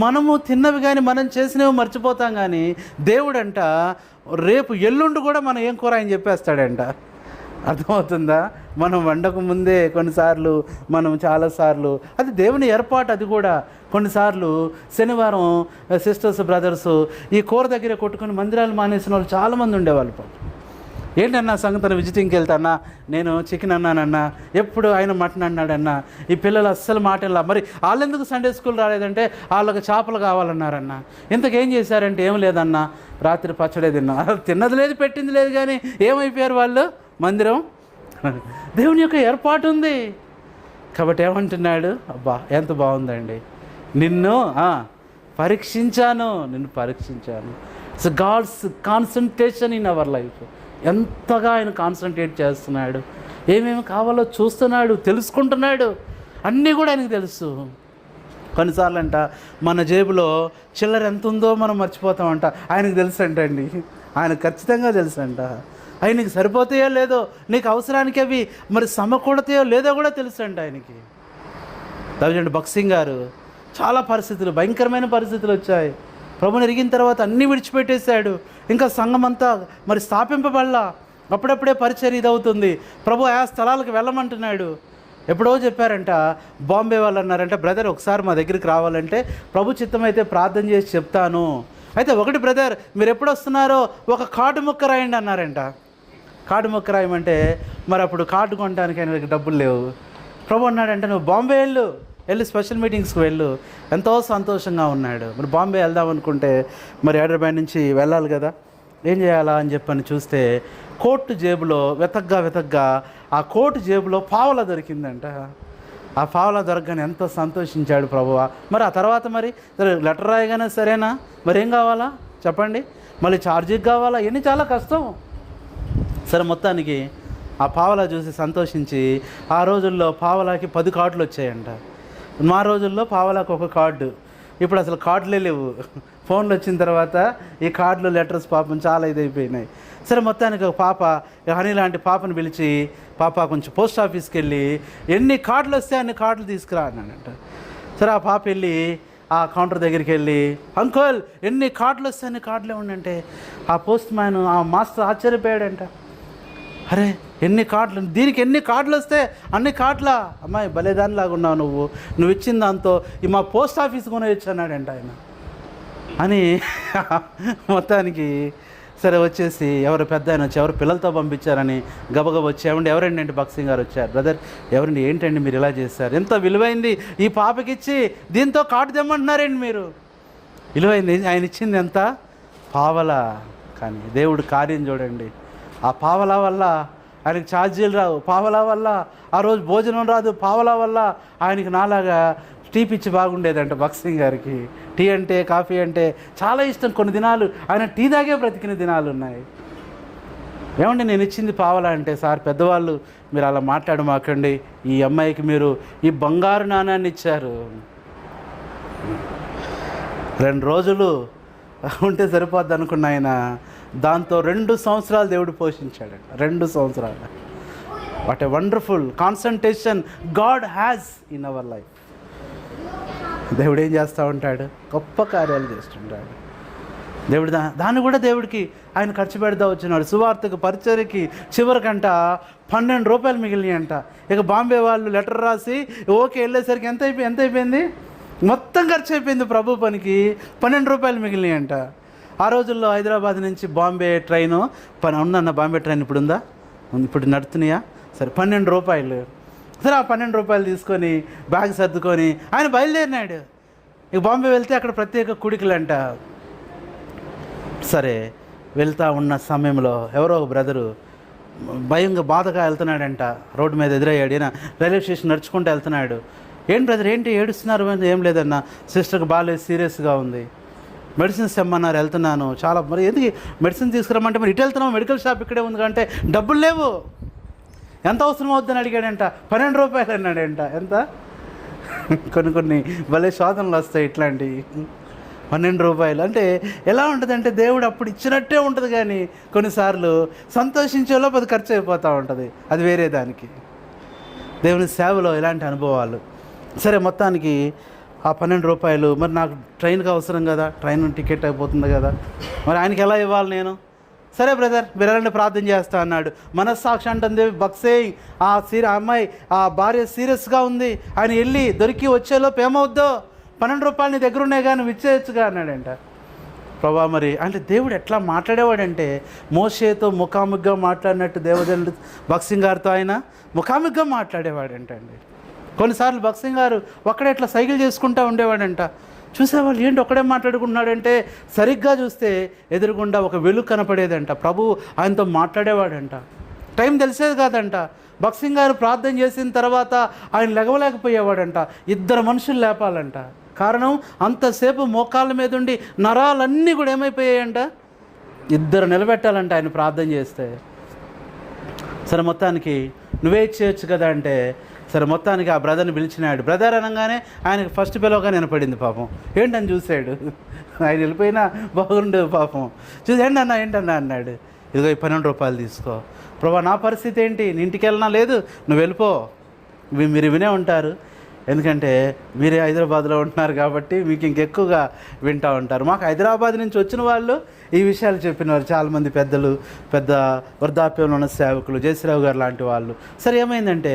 మనము తిన్నవి కానీ మనం చేసినవి మర్చిపోతాం, కానీ దేవుడంట రేపు ఎల్లుండి కూడా మనం ఏం కూర అని చెప్పేస్తాడంట. అర్థమవుతుందా? మనం వండక ముందే కొన్నిసార్లు మనం చాలాసార్లు అది దేవుని ఏర్పాటు. అది కూడా కొన్నిసార్లు శనివారం సిస్టర్స్ బ్రదర్స్ ఈ కూర దగ్గర కొట్టుకుని మందిరాలు మానేసిన వాళ్ళు చాలామంది ఉండేవాళ్ళు. పాపం ఏంటన్నా సంగతి, విజిటింగ్కి వెళ్తానా, నేను చికెన్ అన్నానన్నా, ఎప్పుడు ఆయన మటన్ అన్నాడన్నా, ఈ పిల్లలు అస్సలు మాటలా. మరి వాళ్ళెందుకు సండే స్కూల్ రాలేదంటే వాళ్ళకి చేపలు కావాలన్నారన్నా. ఇంతకేం చేశారంటే ఏం లేదన్నా, రాత్రి పచ్చడే తిన్నా. తిన్నది లేదు పెట్టింది లేదు, కానీ ఏమైపోయారు వాళ్ళు? మందిరం. దేవుని యొక్క ఏర్పాటు ఉంది కాబట్టి ఏమంటున్నాడు? అబ్బా ఎంత బాగుందండి, నిన్ను పరీక్షించాను. So God's concentration in our life. ఎంతగా ఆయన కాన్సన్ట్రేట్ చేస్తున్నాడు, ఏమేమి కావాలో చూస్తున్నాడు, తెలుసుకుంటున్నాడు. అన్నీ కూడా ఆయనకు తెలుసు. కొన్నిసార్లు అంట మన జేబులో చిల్లర ఎంత ఉందో మనం మర్చిపోతామంట. ఆయనకు తెలుసు అంటండి, ఆయనకు ఖచ్చితంగా తెలుసు అంట. అవి నీకు సరిపోతాయో లేదో, నీకు అవసరానికి అవి మరి సమకూడతాయో లేదో కూడా తెలుసు అంట ఆయనకి. దైవజనుడు భక్సింగ్ గారు చాలా పరిస్థితులు, భయంకరమైన పరిస్థితులు వచ్చాయి. ప్రభుని ఎరిగిన తర్వాత అన్నీ విడిచిపెట్టేశాడు. ఇంకా సంఘం అంతా మరి స్థాపింపబడలా. అప్పుడప్పుడే పరిచర్య ఇదవుతుంది. ప్రభు ఆ స్థలాలకు వెళ్ళమంటున్నాడు. ఎప్పుడో చెప్పారంట, బాంబే వాళ్ళు అన్నారంట, బ్రదర్ ఒకసారి మా దగ్గరికి రావాలంటే ప్రభు చిత్తమైతే ప్రార్థన చేసి చెప్తాను. అయితే ఒకటి బ్రదర్, మీరు ఎప్పుడు వస్తున్నారో ఒక కార్డు ముక్క రాయండి అన్నారంట. కార్డు ముక్క రాయమంటే మరి అప్పుడు కార్డు కొనడానికి ఆయనకి డబ్బులు లేవు. ప్రభు అన్నాడంటే నువ్వు బాంబే వెళ్ళి స్పెషల్ మీటింగ్స్కి వెళ్ళు. ఎంతో సంతోషంగా ఉన్నాడు. మరి బాంబే వెళ్దాం అనుకుంటే మరి హైదరాబాద్ నుంచి వెళ్ళాలి కదా, ఏం చేయాలా అని చెప్పని చూస్తే కోటు జేబులో వెతగ్గా ఆ కోటు జేబులో పావలా దొరికిందంట. ఆ పావలా దొరకగానే ఎంతో సంతోషించాడు ప్రభువా. మరి ఆ తర్వాత మరి లెటర్ రాయగానే సరేనా, మరి ఏం కావాలా చెప్పండి, మళ్ళీ ఛార్జీకి కావాలా, ఇవన్నీ చాలా కష్టం. సరే మొత్తానికి ఆ పావలా చూసి సంతోషించి, ఆ రోజుల్లో పావలాకి 10 కార్డులు వచ్చాయంట. మా రోజుల్లో పావలాకి ఒక కార్డు. ఇప్పుడు అసలు కార్డులే లేవు. ఫోన్లు వచ్చిన తర్వాత ఈ కార్డులు లెటర్స్ పాపం చాలా ఇదైపోయినాయి. సరే మొత్తానికి ఒక పాప, హనీ లాంటి పాపను పిలిచి, పాప కొంచెం పోస్ట్ ఆఫీస్కి వెళ్ళి ఎన్ని కార్డులు వస్తే అన్ని కార్డులు తీసుకురా అన్నాడంట. సరే ఆ పాప వెళ్ళి ఆ కౌంటర్ దగ్గరికి వెళ్ళి, అంకుల్ ఎన్ని కార్డులు వస్తే అన్ని కార్డులే ఉండంటే ఆ పోస్ట్ మ్యాన్, ఆ మాస్టర్ ఆశ్చర్యపోయాడంట. అరే ఎన్ని కార్డులు, దీనికి ఎన్ని కార్డులు వస్తే అన్ని కార్డులా? అమ్మాయి భలేదానిలాగా ఉన్నావు నువ్వు ఇచ్చిన దాంతో ఈ మా పోస్ట్ ఆఫీస్ కొనేయచ్చు అన్నాడంట ఆయన. అని మొత్తానికి సరే వచ్చేసి ఎవరు పెద్ద ఆయన వచ్చి ఎవరు పిల్లలతో పంపించారని గబగబ వచ్చి, ఎవరండి అంటే భక్సింగ్ గారు వచ్చారు. బ్రదర్ ఎవరండి, ఏంటండి మీరు ఇలా చేశారు, ఎంత విలువైంది ఈ పాపకిచ్చి దీంతో కార్డు తెమ్మంటున్నారండి మీరు. విలువైంది, ఆయన ఇచ్చింది ఎంత? పావలా. కానీ దేవుడు కార్యం చూడండి. ఆ పావలా వల్ల ఆయనకి ఛార్జీలు రావు, పావలా వల్ల ఆ రోజు భోజనం రాదు, పావలా వల్ల ఆయనకి నాలాగా టీ పిచ్చి బాగుండేదంట భక్సింగ్ గారికి. టీ అంటే కాఫీ అంటే చాలా ఇష్టం. కొన్ని దినాలు ఆయన టీ తాగే బ్రతికిన దినాలు ఉన్నాయి. ఏమండి నేను ఇచ్చింది పావలా అంటే, సార్ పెద్దవాళ్ళు మీరు అలా మాట్లాడమాకండి, ఈ అమ్మాయికి మీరు ఈ బంగారు నాణాన్ని ఇచ్చారు. 2 రోజులు ఉంటే సరిపోద్ది అనుకున్న ఆయన దాంతో 2 సంవత్సరాలు దేవుడు పోషించాడు. 2 సంవత్సరాలు. What a wonderful concentration God has in our life. దేవుడు ఏం చేస్తూ ఉంటాడు? గొప్ప కార్యాలు చేస్తుంటాడు దేవుడు. దాన్ని కూడా దేవుడికి ఆయన ఖర్చు పెడతా వచ్చినాడు. సువార్తకు పరిచర్యకి చివరికంట 12 రూపాయలు మిగిలినాయి అంట. ఇక బాంబే వాళ్ళు లెటర్ రాసి ఓకే వెళ్ళేసరికి ఎంత అయిపోయింది? మొత్తం ఖర్చు అయిపోయింది. ప్రభు పనికి 12 రూపాయలు మిగిలినాయి అంట. ఆ రోజుల్లో హైదరాబాద్ నుంచి బాంబే ట్రైను ఉందన్న, బాంబే ట్రైన్ ఇప్పుడు ఉందా? ఇప్పుడు నడుతున్నాయా? సరే 12 రూపాయలు. సరే ఆ 12 రూపాయలు తీసుకొని బ్యాగ్ సర్దుకొని ఆయన బయలుదేరినాడు. ఇక బాంబే వెళ్తే అక్కడ ప్రత్యేక కుడికలంట. సరే వెళ్తూ ఉన్న సమయంలో ఎవరో ఒక బ్రదరు భయంగా బాధగా వెళ్తున్నాడంట. రోడ్డు మీద ఎదురయ్యాడు. ఈయన రైల్వే స్టేషన్ నడుచుకుంటూ వెళ్తున్నాడు. ఏం బ్రదర్ ఏంటి ఏడుస్తున్నారు? ఏం లేదన్నా, సిస్టర్కి బాగాలేదు, సీరియస్గా ఉంది, మెడిసిన్స్ తెమ్మన్నారు, వెళ్తున్నాను. చాలా మరి ఎందుకు మెడిసిన్ తీసుకురమ్మంటే మరి ఇటు వెళ్తున్నావు, మెడికల్ షాప్ ఇక్కడే ఉంది అంటే డబ్బులు లేవు, ఎంత అవసరం అవుద్దని అడిగాడంట. 12 రూపాయలు అన్నాడంట. ఎంత? కొన్ని భలే శోధనలు వస్తాయి ఇట్లాంటివి. రూపాయలు అంటే ఎలా ఉంటుందంటే దేవుడు అప్పుడు ఇచ్చినట్టే ఉంటుంది, కానీ కొన్నిసార్లు సంతోషించేలోపు అది ఖర్చు అయిపోతూ ఉంటుంది, అది వేరే దానికి. దేవుని సేవలో ఇలాంటి అనుభవాలు. సరే, మొత్తానికి ఆ రూపాయలు మరి నాకు ట్రైన్కి అవసరం కదా, ట్రైన్ టికెట్ అయిపోతుంది కదా, మరి ఆయనకి ఎలా ఇవ్వాలి నేను? సరే బ్రదర్, మీరు ఎలాంటి ప్రార్థన చేస్తా అన్నాడు. మనస్సాక్షి అంటుంది బక్సేయింగ్, ఆ అమ్మాయి ఆ భార్య సీరియస్గా ఉంది, ఆయన వెళ్ళి దొరికి వచ్చేలోపు ఏమవుద్దో, రూపాయలు నీ దగ్గర ఉన్నాయి కానీ నువ్వు ఇచ్చేయచ్చుగా అన్నాడంట. ప్రభా మరి అంటే దేవుడు ఎట్లా మాట్లాడేవాడంటే మోషేతో ముఖాముఖిగా మాట్లాడినట్టు దేవదేవుడు భక్సింగ్ గారితో ఆయన ముఖాముఖిగా మాట్లాడేవాడంటండి. కొన్నిసార్లు భక్సింగ్ గారు ఒక్కడే ఇట్లా సైకిల్ చేసుకుంటూ ఉండేవాడంట. చూసేవాళ్ళు ఏంటి ఒక్కడే మాట్లాడుకుంటున్నాడంటే సరిగ్గా చూస్తే ఎదురుగుండా ఒక వెలుగు కనపడేదంట. ప్రభు ఆయనతో మాట్లాడేవాడంట. టైం తెలిసేది కాదంట. భక్సింగ్ గారు ప్రార్థన చేసిన తర్వాత ఆయన లెగవలేకపోయేవాడంట. 2 మనుషులు లేపాలంట. కారణం అంతసేపు మోకాళ్ళ మీద ఉండి నరాలన్నీ కూడా ఏమైపోయాయంట, 2 నిలబెట్టాలంట ఆయన ప్రార్థన చేస్తే. సరే మొత్తానికి నువ్వే చేయొచ్చు కదా అంటే, సరే మొత్తానికి ఆ బ్రదర్ని పిలిచినాడు. బ్రదర్ అనగానే ఆయనకు ఫస్ట్ పిలవగానే వినపడింది. పాపం ఏంటని చూశాడు, ఆయన వెళ్ళిపోయినా బాగుండేది. పాపం చూసి ఏంటన్నా అన్నాడు. ఇదిగో ఈ 12 రూపాయలు తీసుకో. ప్రభా నా పరిస్థితి ఏంటి, నీ ఇంటికి వెళ్ళినా లేదు, నువ్వు వెళ్ళిపో. మీరు వినే ఉంటారు, ఎందుకంటే మీరే హైదరాబాద్లో ఉంటున్నారు కాబట్టి మీకు ఇంకెక్కువగా వింటూ ఉంటారు. మాకు హైదరాబాద్ నుంచి వచ్చిన వాళ్ళు ఈ విషయాలు చెప్పినారు చాలామంది పెద్దలు, పెద్ద వృద్ధాప్యంలో ఉన్న సేవకులు, జయశ్రావు గారు లాంటి వాళ్ళు. సరే ఏమైందంటే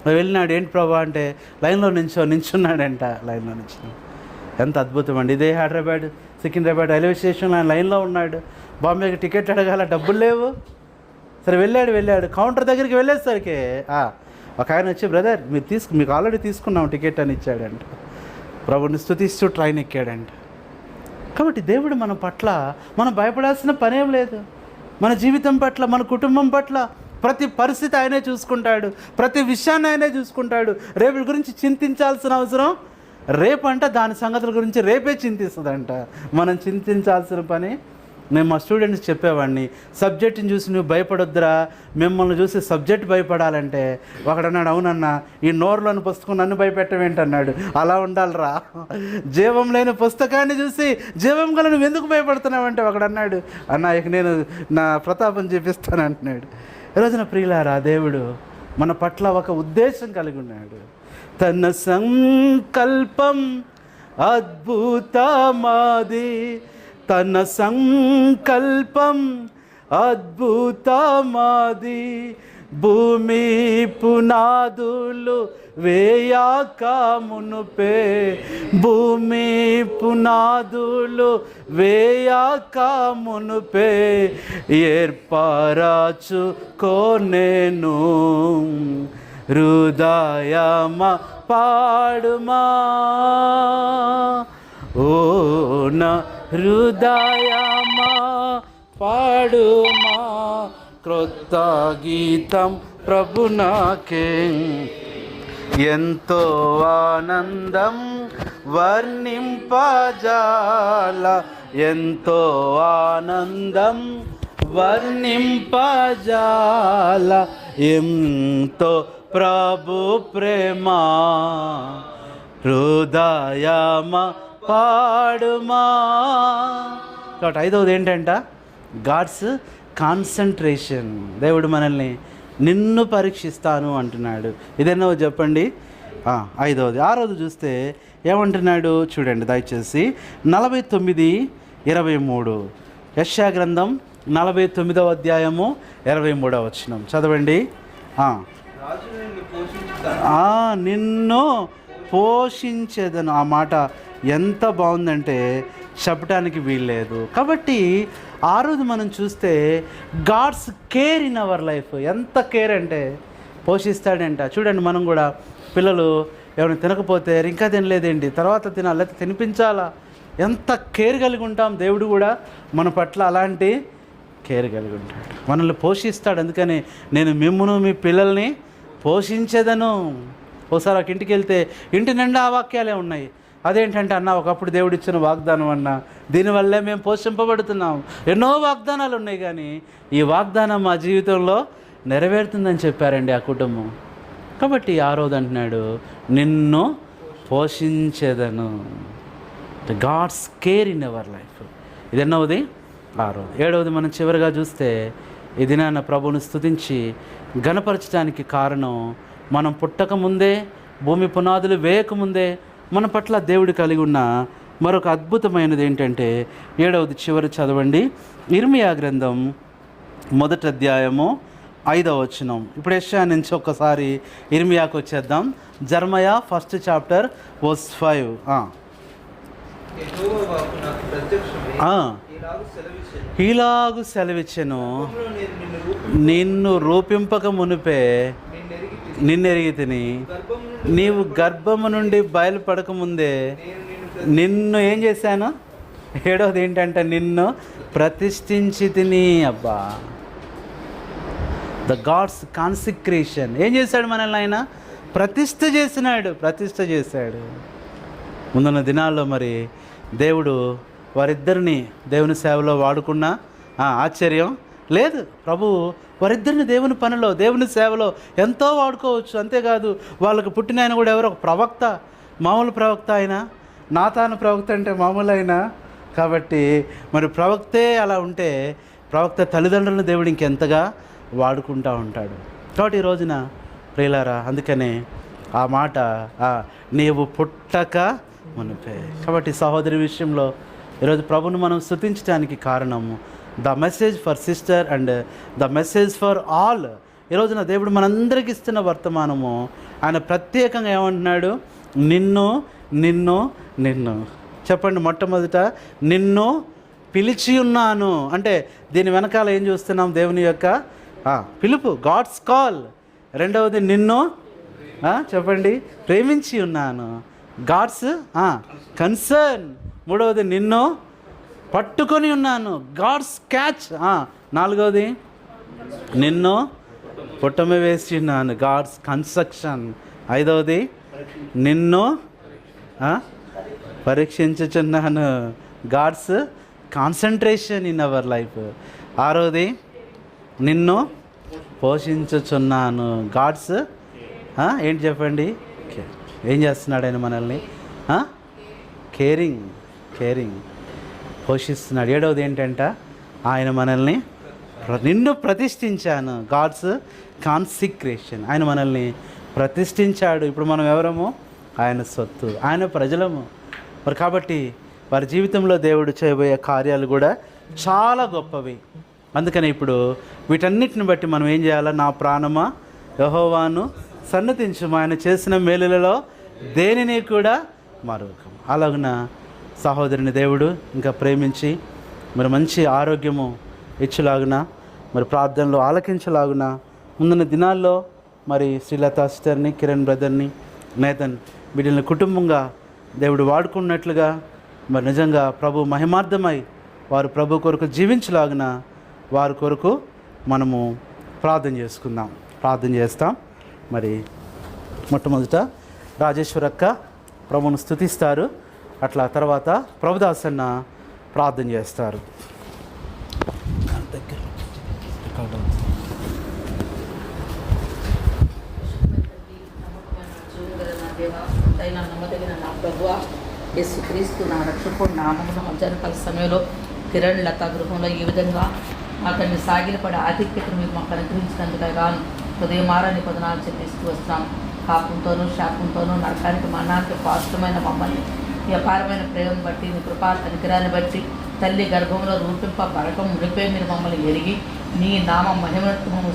వెళ్ళినాడు. ఏంటి ప్రభా అంటే లైన్లో నించున్నాడంట. లైన్లో నించున్నాడు. ఎంత అద్భుతం అండి. ఇదే హైదరాబాద్ సికింద్రాబాద్ రైల్వే స్టేషన్లో ఆయన లైన్లో ఉన్నాడు. బాంబేకి టికెట్ అడగాల, డబ్బులు లేవు. సరే వెళ్ళాడు. కౌంటర్ దగ్గరికి వెళ్ళేసరికి ఒక ఆయన వచ్చి బ్రదర్ మీకు ఆల్రెడీ తీసుకున్నాం టికెట్ అని ఇచ్చాడంట. ప్రభుని స్తుతిస్తూ ట్రైన్ ఎక్కాడంట. కాబట్టి దేవుడు మన పట్ల మనం భయపడాల్సిన పనేం లేదు. మన జీవితం పట్ల, మన కుటుంబం పట్ల ప్రతి పరిస్థితి ఆయనే చూసుకుంటాడు. ప్రతి విషయాన్ని ఆయనే చూసుకుంటాడు. రేపు గురించి చింతించాల్సిన అవసరం రేపంట, దాని సంగతుల గురించి రేపే చింతిస్తుందంట. మనం చింతించాల్సిన పని. నేను మా స్టూడెంట్స్ చెప్పేవాడిని, సబ్జెక్ట్ని చూసి నువ్వు భయపడొద్దురా, మిమ్మల్ని చూసి సబ్జెక్ట్ భయపడాలంటే. ఒకడన్నాడు, అవునన్నా ఈ నోరులోని పుస్తకం నన్ను భయపెట్టవేంటన్నాడు. అలా ఉండాలిరా. జీవం లేని పుస్తకాన్ని చూసి జీవం గల నువ్వు ఎందుకు భయపడుతున్నావంటే ఒకడన్నాడు, అన్న ఇక నేను నా ప్రతాపం చూపిస్తాను అంటున్నాడు. ఈరోజున ప్రియులారా, దేవుడు మన పట్ల ఒక ఉద్దేశం కలిగి ఉన్నాడు. తన సంకల్పం అద్భుతమాది, తన సంకల్పం అద్భుతమాది. భూమి పునాదులు వేయాక మునుపే, భూమి పునాదులు వేయాక మునుపే ఏర్పరచుకొనెను. హృదయమా పాడుమా, ఓ నా హృదయమా పాడుమా, క్రొత్త గీతం ప్రభు నాకే. ఎంతో ఆనందం వర్ణింపజాల, ఎంతో ఆనందం వర్ణింపజాల, ఎంతో ప్రభు ప్రేమ. హృదయమా పాడుమా. కాబట్టి 5వది ఏంటంట, గాడ్స్ కాన్సంట్రేషన్. దేవుడు మనల్ని నిన్ను పరీక్షిస్తాను అంటున్నాడు. ఇదేనో చెప్పండి. 5వది. 6వది చూస్తే ఏమంటున్నాడు చూడండి దయచేసి. 49:23 యెషయా గ్రంథం 49వ అధ్యాయము 23వ వచనం చదవండి. నిన్ను పోషించేదను. ఆ మాట ఎంత బాగుందంటే చెప్పడానికి వీల్లేదు. కాబట్టి 6వది మనం చూస్తే God's care in our life. ఎంత కేర్ అంటే పోషిస్తాడంట. చూడండి, మనం కూడా పిల్లలు ఎవరైనా తినకపోతే ఇంకా తినలేదేంటి, తర్వాత తినాలి, లేకపోతే తినిపించాలా, ఎంత కేర్ కలిగి ఉంటాం. దేవుడు కూడా మన పట్ల అలాంటి కేర్ కలిగి ఉంటాడు, మనల్ని పోషిస్తాడు. అందుకని నేను మిమ్మును మీ పిల్లల్ని పోషించేదను. ఒకసారి ఒక ఇంటికి వెళ్తే ఇంటి నిండా ఆ వాక్యాలే ఉన్నాయి. అదేంటంటే అన్న ఒకప్పుడు దేవుడు ఇచ్చిన వాగ్దానం అన్న, దీనివల్లే మేము పోషింపబడుతున్నాం. ఎన్నో వాగ్దానాలు ఉన్నాయి, కానీ ఈ వాగ్దానం మా జీవితంలో నెరవేరుతుందని చెప్పారండి ఆ కుటుంబం. కాబట్టి 6వది అంటున్నాడు, నిన్ను పోషించేదను. God's care in our life. ఇది ఎన్నవది? 6. 7వది మనం చివరిగా చూస్తే ఈ దినాన ప్రభువును స్తుతించి ఘనపరచడానికి కారణం మనం పుట్టక ముందే, భూమి పునాదులు వేయకముందే మన పట్ల దేవుడు కలిగి ఉన్న మరొక అద్భుతమైనది ఏంటంటే 7వది చివరి చదవండి. ఇర్మియా గ్రంథం 1వ అధ్యాయము 5వ వచనం. ఇప్పుడు యెషయా నుంచి ఒక్కసారి ఇర్మియాకు వచ్చేద్దాం. Jeremiah 1st chapter verse 5. ఇలాగు సెలవిచ్చెను, నిన్ను రూపింపక మునిపే నిన్నెరిగి తిని, నీవు గర్భము నుండి బయలుపడక ముందే నిన్ను ఏం చేశాను? 7వది ఏంటంటే నిన్ను ప్రతిష్ఠించి తిని. అబ్బా, ద గాడ్స్ కాన్సిక్రేషన్. ఏం చేశాడు మనల్ని? ఆయన ప్రతిష్ఠ చేశాడు. ముందున్న దినాల్లో మరి దేవుడు వారిద్దరిని దేవుని సేవలో వాడుకున్న ఆశ్చర్యం లేదు. ప్రభు వారిద్దరిని దేవుని పనిలో, దేవుని సేవలో ఎంతో వాడుకోవచ్చు. అంతేకాదు, వాళ్ళకు పుట్టిన ఆయన కూడా ఎవరో ఒక ప్రవక్త, మామూలు ప్రవక్త ఆయన. నాతాను ప్రవక్త అంటే మామూలు అయినా కాబట్టి మరి ప్రవక్తే అలా ఉంటే ప్రవక్త తల్లిదండ్రులను దేవుడు ఇంకెంతగా వాడుకుంటూ ఉంటాడు. కాబట్టి ఈ రోజున ప్రియులారా, అందుకనే ఆ మాట నీవు పుట్టక మునిపే. కాబట్టి సహోదరి విషయంలో ఈరోజు ప్రభును మనం స్తుతించడానికి కారణము the message for sister and the message for all. ఈరోజున దేవుడు మనందరికి ఇస్తున్న వర్తమానము ఆయన ప్రత్యేకంగా ఏమంటున్నాడు? నిన్ను నిన్ను నిన్ను. చెప్పండి, మొట్టమొదట నిన్ను పిలిచి ఉన్నాను అంటే దీని వెనకాల ఏం చూస్తున్నాం? దేవుని యొక్క పిలుపు, గాడ్స్ కాల్. రెండవది నిన్ను చెప్పండి ప్రేమించి ఉన్నాను, గాడ్స్ కన్సర్న్. మూడవది నిన్ను పట్టుకొని ఉన్నాను, గాడ్స్ క్యాచ్. నాలుగవది నిన్ను పుట్టమ వేసి ఉన్నాను, గాడ్స్ కన్స్ట్రక్షన్. ఐదవది నిన్ను పరీక్షించుచున్నాను, God's concentration in our life. ఆరవది నిన్ను పోషించుచున్నాను, గాడ్స్ ఏంటి చెప్పండి? ఏం చేస్తున్నాడు ఆయన మనల్ని? కేరింగ్ పోషిస్తున్నాడు. ఏడవది ఏంటంట? ఆయన మనల్ని నిన్ను ప్రతిష్ఠించాను, గాడ్స్ కాన్సిక్రేషన్. ఆయన మనల్ని ప్రతిష్ఠించాడు. ఇప్పుడు మనం ఎవరము? ఆయన సొత్తు, ఆయన ప్రజలము. మరి కాబట్టి వారి జీవితంలో దేవుడు చేయబోయే కార్యాలు కూడా చాలా గొప్పవి. అందుకని ఇప్పుడు వీటన్నిటిని బట్టి మనం ఏం చేయాలా? నా ప్రాణమా యెహోవాను సన్నతించుము, ఆయన చేసిన మేలులలో దేనిని కూడా మరొకము. అలాగున సహోదరుని దేవుడు ఇంకా ప్రేమించి మరి మంచి ఆరోగ్యము ఇచ్చేలాగున, మరి ప్రార్థనలు ఆలకించలాగున ముందున్న దినాల్లో మరి శ్రీలతా సిస్టర్ని, కిరణ్ బ్రదర్ని, నేతన్ వీటిని కుటుంబంగా దేవుడు వాడుకున్నట్లుగా మరి నిజంగా ప్రభు మహిమార్థమై వారు ప్రభు కొరకు జీవించలాగున వారి కొరకు మనము ప్రార్థన చేస్తాం. మరి మొట్టమొదట రాజేశ్వరక్క ప్రభువును స్తుతిస్తారు. అట్లా తర్వాత ప్రభుదాస్ అన్న ప్రార్థన చేస్తారు. నమ్మదగిన నా ప్రభువా యేసుక్రీస్తు నా రక్షకుడు నామమున మధ్యాహ్నకాల సమయంలో కిరణ్ లతా గృహంలో ఈ విధంగా అతన్ని సాగిలపడే ఆధిక్యతను మీరు మాకు అనుగ్రహించినందుకు గాను హృదయమారాన్ని పదనాలు చెల్లిస్తూ వస్తున్నాం. పాపంతోనూ శాపంతోనూ నరకానికి మరణానికి పాత్రమైన మమ్మల్ని ఈ అపారమైన ప్రేమను బట్టి, నీ కృపా కనికరాన్ని బట్టి, తల్లి గర్భంలో రూపింపబడకం మునిపే మీరు మమ్మల్ని ఎరిగి నీ నామ మహిమను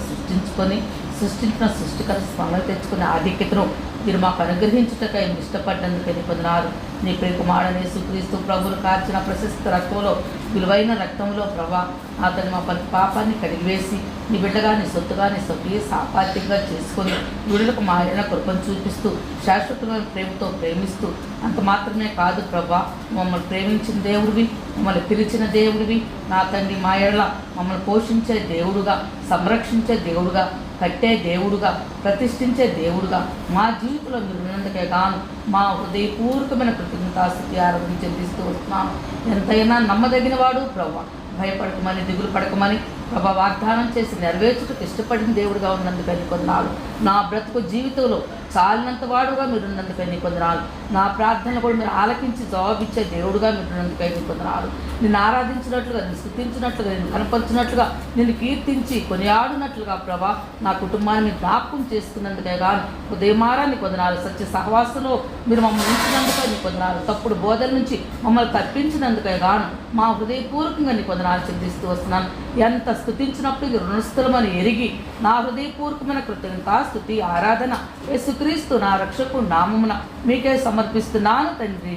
సృష్టించిన సృష్టికర్త స్మరణ తెచ్చుకునే ఆధిక్యతను మీరు మాకు అనుగ్రహించుటకై ఇష్టపడ్డందుకు పొందినారు. నీ ప్రియకుమారుని యేసుక్రీస్తు ప్రభువులు కార్చిన ప్రశస్త రక్తంలో, విలువైన రక్తంలో ప్రభా అతని మా ప్రతి పాపాన్ని కడిగివేసి నీ బిడ్డగా, నీ సొత్తుగా, నీ స్వకీయ సాపాత్యంగా చేసుకొని వీడులకు మారిన కృపను చూపిస్తూ శాశ్వతమైన ప్రేమతో ప్రేమిస్తూ అంత మాత్రమే కాదు ప్రభా, మమ్మల్ని ప్రేమించిన దేవుడివి, మమ్మల్ని పిలిచిన దేవుడివి నా తండ్రి, మా ఎడల మమ్మల్ని పోషించే దేవుడుగా, సంరక్షించే దేవుడుగా, కట్టే దేవుడుగా, ప్రతిష్ఠించే దేవుడుగా మా జీవితంలో మీరు ఉన్నందుకే గాను మా హృదయపూర్వకమైన కృతజ్ఞతాస్తుతి ఆరాధన చెల్లిస్తూ వస్తున్నాను. ఎంతైనా నమ్మదగిన వాడు ప్రభా, భయపడకమని, దిగులు పడకమని ప్రభా వాగ్దానం చేసి నెరవేర్చుటకు ఇష్టపడిన దేవుడుగా ఉన్నందుకని కొన్నాడు. నా బ్రతుకు జీవితంలో చాలినంత వాడుగా మీరు ఉన్నందుకై నీ కొందనాలు. నా ప్రార్థనలు కూడా మీరు ఆలకించి జవాబిచ్చే దేవుడుగా మీరు ఉన్నందుకై నీ కొందనాలు. నిన్ను ఆరాధించినట్లుగా, నిన్ను స్తుతించినట్లుగా, నిన్ను కనపరిచినట్లుగా, నిన్ను కీర్తించి కొనియాడినట్లుగా ప్రభా నా కుటుంబాన్ని జ్ఞాపకం చేసుకున్నందుకే గాను ఉదయమారాన్ని కొందనాలు. సత్య సహవాసంలో మీరు మమ్మల్ని ఉంచినందుకై నీ కొందనాలు. తప్పుడు బోధల నుంచి మమ్మల్ని తప్పించినందుకే గాను మా హృదయపూర్వకంగా నీ కొందనాలు చెల్లిస్తూ వస్తున్నాను. ఎంత స్తుతించినప్పుడు ఇది రుణస్థులమని ఎరిగి నా హృదయపూర్వకమైన కృతజ్ఞత, స్తుతి, ఆరాధన యేసుక్రీస్తు నా రక్షకుడు నామమున మీకే సమర్పిస్తున్నాను తండ్రి.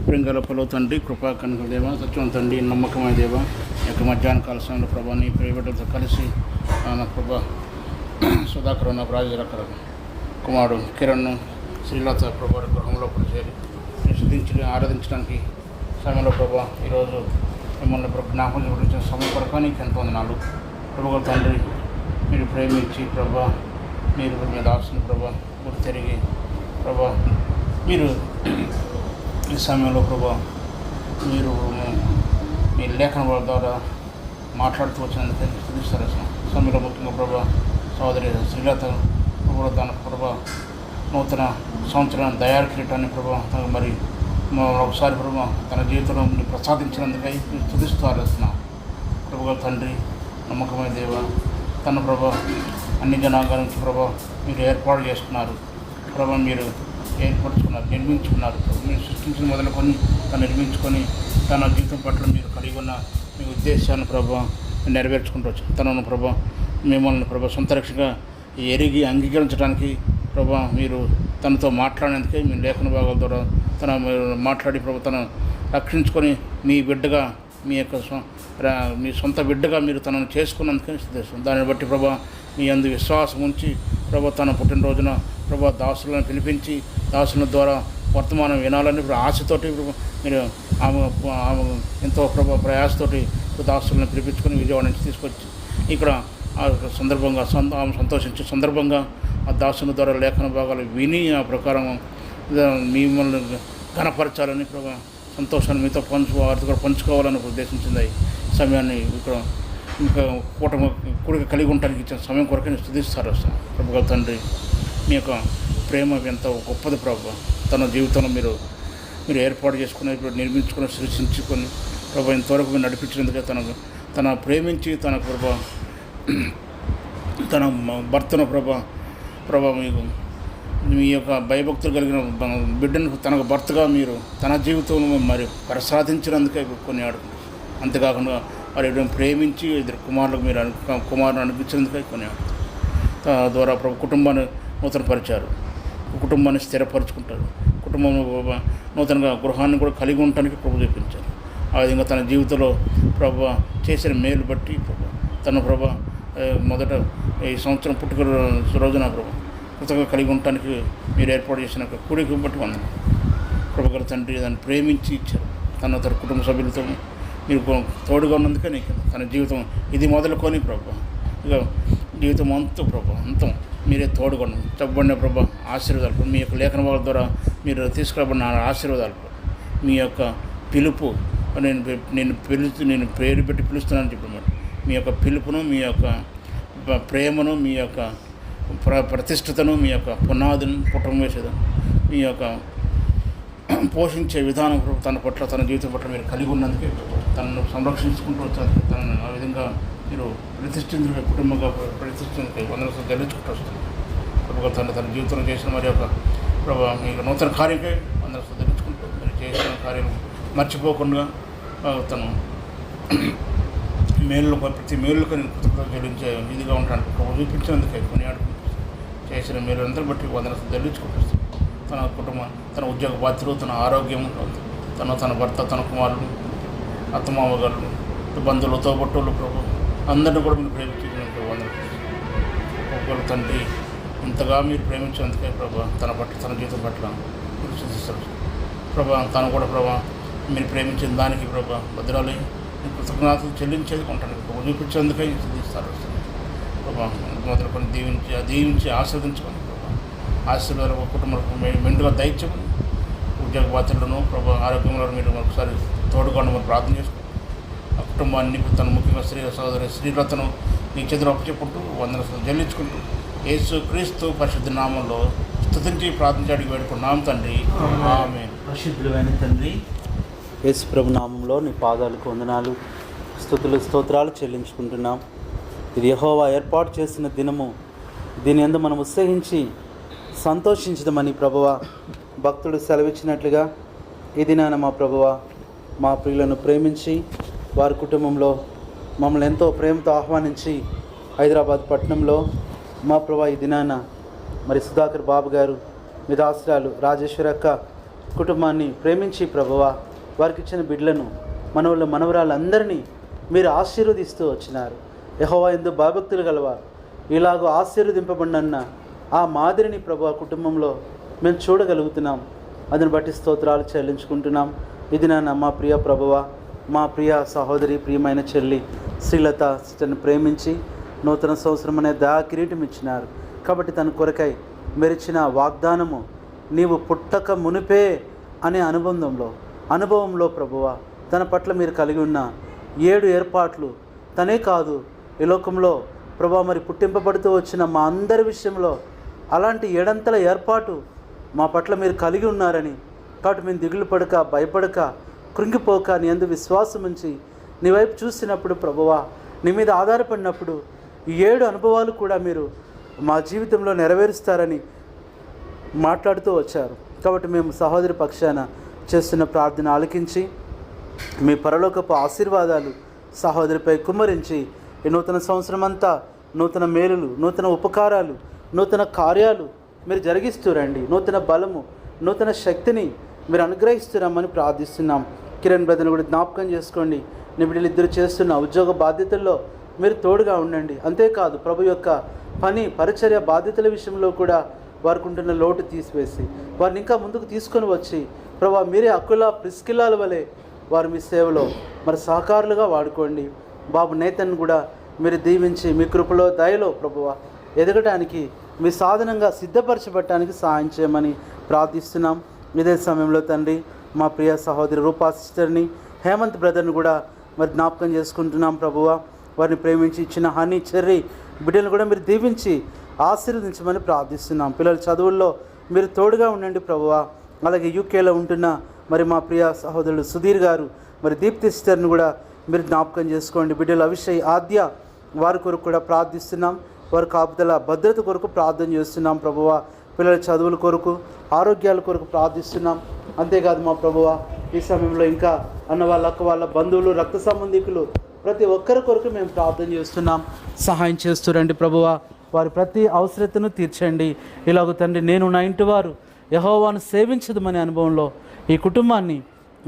ప్రింగలపలో తండ్రి, కృపా కనుక దేవ, సత్యం తండ్రి, నమ్మకమైన దేవ, యొక్క మధ్యాహ్న కాల సమయంలో ప్రభా నీ ప్రియబిడ్డలతో కలిసి నా ప్రభా సుధాకర్ నా రాజరకర కుమారుడు కిరణ్ శ్రీలత ప్రభా గృహంలో చేరి సిద్ధించి ఆరాధించడానికి సమయంలో ప్రభా ఈరోజు మిమ్మల్ని జ్ఞాపకం చూపించిన సమయం కొరకు నీకు ఎంతో వందనాలు. ప్రభు తండ్రి, మీరు ప్రేమించి ప్రభా మీరు మీ దాసుని ప్రభా గురి తిరిగి ప్రభా మీరు ఈ సమయంలో ప్రభా మీరు మీ లేఖన ద్వారా మాట్లాడుతూ వచ్చినందుకే స్తుతిస్తారు. సమయంలో ముఖ్యంగా ప్రభా సోదరి శ్రీలత ప్రభు తన ప్రభా నూతన సంవత్సరం దయారు కిరీటాన్ని ప్రభా మరి ఒకసారి ప్రభా తన జీవితంలో ప్రసాదించినందుకై స్తుతిస్తూ ఆలోచిస్తున్నాం. ప్రభు తండ్రి, నమ్మకమైన దేవ, తన ప్రభా అన్ని జనాంగాల నుంచి ప్రభా మీరు ఏర్పాటు చేసుకున్నారు. ప్రభా మీరు ఏర్పరచుకున్నారు, నిర్మించుకున్నారు. మీరు సృష్టించిన మొదలుకొని తను నిర్మించుకొని తన జీవితం పట్ల మీరు కలిగి ఉన్న మీ ఉద్దేశాన్ని ప్రభా నెరవేర్చుకుంటూ వచ్చారు. తనను ప్రభా మిమ్మల్ని ప్రభా సొంత రక్షగా ఎరిగి అంగీకరించడానికి ప్రభా మీరు తనతో మాట్లాడేందుకే మీ లేఖన భాగాల ద్వారా తన మాట్లాడి ప్రభా తను రక్షించుకొని మీ బిడ్డగా మీ యొక్క మీ సొంత బిడ్డగా మీరు తనను చేసుకున్నందుకే సిద్ధేస్తాం. దాన్ని బట్టి ప్రభా మీ అందు విశ్వాసం ఉంచి ప్రభా తన పుట్టినరోజున ప్రభా దాసులను పిలిపించి దాసుల ద్వారా వర్తమానం వినాలని ఆశతోటి మీరు ఆమె ఎంతో ప్రభా ప్రయాసతోటి దాసులను పిలిపించుకొని విజయవాడ నుంచి తీసుకొచ్చి ఇక్కడ ఆ సందర్భంగా ఆమె సంతోషించే సందర్భంగా ఆ దాసుల ద్వారా లేఖన భాగాలు విని ఆ ప్రకారం మిమ్మల్ని ఘనపరచాలని ప్రభా సంతోషాన్ని మీతో వారితో కూడా పంచుకోవాలని ఉద్దేశించింది. ఈ సమయాన్ని ఇక్కడ ఇంకా కూడిక కలిగి ఉండడానికి ఇచ్చిన సమయం కొరకే నేను స్తుతిస్తారు. ప్రభు తండ్రి, మీ యొక్క ప్రేమ ఎంతో గొప్పది ప్రభు. తన జీవితంలో మీరు ఏర్పాటు చేసుకుని నిర్మించుకొని సృష్టించుకొని ప్రభు ఇంతవరకు మీరు నడిపించినందుకే తన ప్రేమించి తన ప్రభా తన భర్తను ప్రభా మీకు మీ యొక్క భయభక్తులు కలిగిన బిడ్డను తనకు భర్తగా మీరు తన జీవితంలో మరి ప్రసాదించినందుకే కొన్ని ఆడుకుంటారు. అంతేకాకుండా మరి ప్రేమించి ఇద్దరు కుమారులకు మీరు కుమారుని అనిపించినందుకే కొన్ని ఆడుతారు. ద్వారా ప్రభు కుటుంబాన్ని నూతనపరిచారు, కుటుంబాన్ని స్థిరపరుచుకుంటారు. కుటుంబంలో నూతనంగా గృహాన్ని కూడా కలిగి ఉండటానికి ప్రభు చూపించారు. ఆ విధంగా తన జీవితంలో ప్రభు చేసిన మేలు బట్టి తన ప్రభు మొదట ఈ సంవత్సరం పుట్టుక రోజున ప్రభు కృతజ్ఞత కలిగి ఉండటానికి మీరు ఏర్పాటు చేసిన కూడిక బట్టి వందనం. ప్రభు తండ్రి దాన్ని ప్రేమించి ఇచ్చారు. తన కుటుంబ సభ్యులతో మీరు తోడుగా ఉన్నందుకే నీకు తన జీవితం ఇది మొదలుకొని ప్రభు ఇక జీవితం అంతం మీరే తోడుగా చెప్పబడిన ప్రభు ఆశీర్వాదాలు మీ యొక్క లేఖన వాళ్ళ ద్వారా మీరు తీసుకురాబడిన ఆశీర్వాదాలు మీ యొక్క పిలుపు నేను పేరు పెట్టి పిలుస్తున్నానని చెప్పినాడు. మీ యొక్క పిలుపును, మీ యొక్క ప్రేమను, మీ యొక్క ప్రతిష్టతను, మీ యొక్క పునాదును పుట్టం వేసేదాన్ని మీ యొక్క పోషించే విధానం తన పట్ల తన జీవితం పట్ల మీరు కలిగి ఉన్నందుకే తనను సంరక్షించుకుంటూ వచ్చారు. తనను ఆ విధంగా మీరు ప్రతిష్ఠించే కుటుంబంగా ప్రతిష్ఠించే వందలు గెలుచుకుంటూ వస్తుంది. ప్రభు తన జీవితంలో చేసిన మరి యొక్క ప్రభు మీకు నూతన కార్యంకై వందలు గెలుచుకుంటూ మీరు చేసిన కార్యం మర్చిపోకుండా తను మేలు ప్రతి మేలుకు నేను కృతజ్ఞత చెల్లించే ఇదిగా ఉంటాను. ప్రభు చూపించినందుకే కొనియాడుకుంటూ చేసిన మేలులందరూ బట్టి వందలు చెల్లించుకుంటూ తన కుటుంబం, తన ఉద్యోగ బాధ్యతలు, తన ఆరోగ్యం, తన భర్త, తన కుమారుడు, అత్తమామగారు, బంధువులు, తోబుట్టువులు ప్రభు అందరినీ కూడా మీరు ప్రేమించినందుకు వందలు. తండ్రి, ఇంతగా మీరు ప్రేమించినందుకే ప్రభు తన పట్ల తన జీవితం పట్ల మీరు సూచిస్తారు ప్రభా. తను కూడా ప్రభా మీరు ప్రేమించిన దానికి ప్రభా భద్రాలయ కృతజ్ఞతలు చెల్లించేది ఉంటాను ప్రభు చూపించేందుకై సిద్ధిస్తారు ప్రభా. మొదలుకొని దీవించి ఆస్వాదించమని ప్రభా ఆశీర్వాదాలు కుటుంబాలకు మెండుగా దయచేమని ఉద్యోగ బాధ్యతలను ప్రభా ఆరోగ్యంలో మీరు ఒకసారి తోడుగా మనం ప్రార్థన చేసుకోండి. ఆ కుటుంబాన్ని తన ముఖ్యంగా సోదరి శ్రీలతను నీ చేతులు అప్పచెప్పుకుంటూ వందన చెల్లించుకుంటూ యేసు క్రీస్తు పరిశుద్ధ నామంలో స్తుతించి ప్రార్థించడానికి వేడుకున్నాం తండ్రి. ఆమేన్. పరిశుద్ధుడైన తండ్రి, యేసు ప్రభు నామంలో నీ పాదాలకు వందనాలు, స్తుతులు స్తోత్రాలు చెల్లించుకుంటున్నాం. ఇది యెహోవా ఏర్పాటు చేసిన దినము, దీని యందు మనం ఉత్సహించి సంతోషించదమని ప్రభువా భక్తుడు సెలవిచ్చినట్లుగా ఈ దినాన మా ప్రభువా మా ప్రియులను ప్రేమించి వారి కుటుంబంలో మమ్మల్ని ఎంతో ప్రేమతో ఆహ్వానించి హైదరాబాద్ పట్టణంలో మా ప్రభువా ఈ దినాన మరి సుధాకర్ బాబు గారు మీ దాసురాలు రాజేశ్వరి అక్క కుటుంబాన్ని ప్రేమించి ప్రభువా వారికి ఇచ్చిన బిడ్డలను మనవళ్ళు మనవరాళ్ళందరినీ మీరు ఆశీర్వదిస్తూ వచ్చినారు. యెహోవా యందు భయభక్తులు గలవారు ఇలాగూ ఆశీర్వదింపబడిన ఆ మాదిరిని ప్రభువా కుటుంబంలో మేము చూడగలుగుతున్నాం. అందుని బట్టి స్తోత్రాలు చెల్లించుకుంటున్నాం. ఇది మా ప్రియ ప్రభువా, మా ప్రియ సహోదరి ప్రియమైన చెల్లి శ్రీలత తను ప్రేమించి నూతన సంవత్సరం అనే దయా కిరీటం ఇచ్చినారు. కాబట్టి తన కొరకై మెరిచిన వాగ్దానము నీవు పుట్టక మునిపే అనే అనుభవంలో ప్రభువా తన పట్ల మీరు కలిగి ఉన్న 7 ఏర్పాట్లు తనే కాదు ఈ లోకంలో ప్రభువా మరి పుట్టింపబడుతూ వచ్చిన మా అందరి విషయంలో అలాంటి 7 ఏర్పాటు మా పట్ల మీరు కలిగి ఉన్నారని, కాబట్టి మేము దిగులు పడక భయపడక కృంగిపోక నీ యందు విశ్వాసం ఉంచి నీ వైపు చూసినప్పుడు ప్రభువా నీ మీద ఆధారపడినప్పుడు ఈ 7 అనుభవాలు కూడా మీరు మా జీవితంలో నెరవేరుస్తారని మాట్లాడుతూ వచ్చారు. కాబట్టి మేము సహోదరి పక్షాన చేస్తున్న ప్రార్థన ఆలకించి మీ పరలోకపు ఆశీర్వాదాలు సహోదరిపై కుమ్మరించి ఈ నూతన సంవత్సరం అంతా నూతన మేలులు, నూతన ఉపకారాలు, నూతన కార్యాలు మీరు జరిగిస్తురండి. నూతన బలము, నూతన శక్తిని మీరు అనుగ్రహిస్తున్నామని ప్రార్థిస్తున్నాం. కిరణ్ బ్రదర్ని కూడా జ్ఞాపకం చేసుకోండి. నీ బిడ్డలిద్దరు చేస్తున్న ఉద్యోగ బాధ్యతల్లో మీరు తోడుగా ఉండండి. అంతేకాదు ప్రభు యొక్క పని పరిచర్య బాధ్యతల విషయంలో కూడా వారికి ఉంటున్న లోటు తీసివేసి వారిని ఇంకా ముందుకు తీసుకొని వచ్చి ప్రభు మీరే అక్కుల ప్రిస్కిల్లాల వలె వారు మీ సేవలో మరి సహకారులుగా వాడుకోండి. బాబు నేతన్ కూడా మీరు దీవించి మీ కృపలో దయలో ప్రభువ ఎదగడానికి మీ సాధనంగా సిద్ధపరచబడటానికి సహాయం చేయమని ప్రార్థిస్తున్నాం. ఇదే సమయంలో తండ్రి మా ప్రియ సహోదరి రూపా సిస్టర్ని, హేమంత్ బ్రదర్ని కూడా మరి జ్ఞాపకం చేసుకుంటున్నాం ప్రభువ. వారిని ప్రేమించి ఇచ్చిన హనీ చెర్రీ బిడ్డలను కూడా మీరు దీవించి ఆశీర్వదించమని ప్రార్థిస్తున్నాం. పిల్లల చదువుల్లో మీరు తోడుగా ఉండండి ప్రభువ. అలాగే యూకేలో ఉంటున్న మరి మా ప్రియ సహోదరుడు సుధీర్ గారు, మరి దీప్తి సిస్టర్ని కూడా మీరు జ్ఞాపకం చేసుకోండి. బిడ్డల అవిషయ్ ఆద్య వారి కొరకు కూడా ప్రార్థిస్తున్నాం. వారి కాపుదల భద్రత కొరకు ప్రార్థన చేస్తున్నాం ప్రభువ. పిల్లల చదువుల కొరకు, ఆరోగ్యాల కొరకు ప్రార్థిస్తున్నాం. అంతేకాదు మా ప్రభువ ఈ సమయంలో ఇంకా అన్న వాళ్ళ అక్క వాళ్ళ బంధువులు, రక్త సంబంధికులు ప్రతి ఒక్కరి కొరకు మేము ప్రార్థన చేస్తున్నాం. సహాయం చేస్తురండి ప్రభువ. వారి ప్రతి అవసరతను తీర్చండి. ఇలాగ తండ్రి నేను నా ఇంటి వారు యెహోవాను సేవించదమనే అనుభవంలో ఈ కుటుంబాన్ని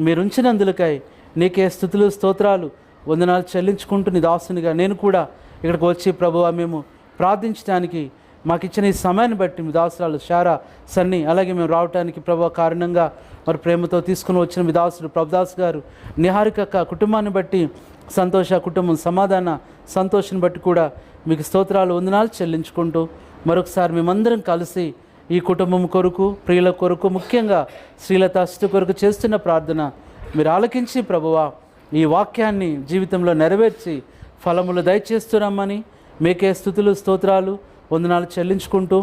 మీరు ఉంచినందులకై నీకే స్తుతులు స్తోత్రాలు వందనాలు చెల్లించుకుంటూ నీ దాసునిగా నేను కూడా ఇక్కడికి వచ్చి ప్రభువా మేము ప్రార్థించడానికి మాకు ఇచ్చిన ఈ సమయాన్ని బట్టి మీ దాసురాలు షారా సన్ని అలాగే మేము రావడానికి ప్రభువా కారణంగా మరి ప్రేమతో తీసుకుని వచ్చిన మీ దాసుడు ప్రభుదాస్ గారు, నిహారిక కుటుంబాన్ని బట్టి సంతోష కుటుంబం సమాధాన సంతోషాన్ని బట్టి కూడా మీకు స్తోత్రాలు వందనాలు చెల్లించుకుంటూ మరొకసారి మేమందరం కలిసి ఈ కుటుంబం కొరకు, ప్రియుల కొరకు, ముఖ్యంగా శ్రీలత అష్ట కొరకు చేస్తున్న ప్రార్థన మీరు ఆలకించి ప్రభువా ఈ వాక్యాన్ని జీవితంలో నెరవేర్చి ఫలములు దయచేస్తున్నామని మీకే స్తుతులు స్తోత్రాలు వందనాలు చెల్లించుకుంటూ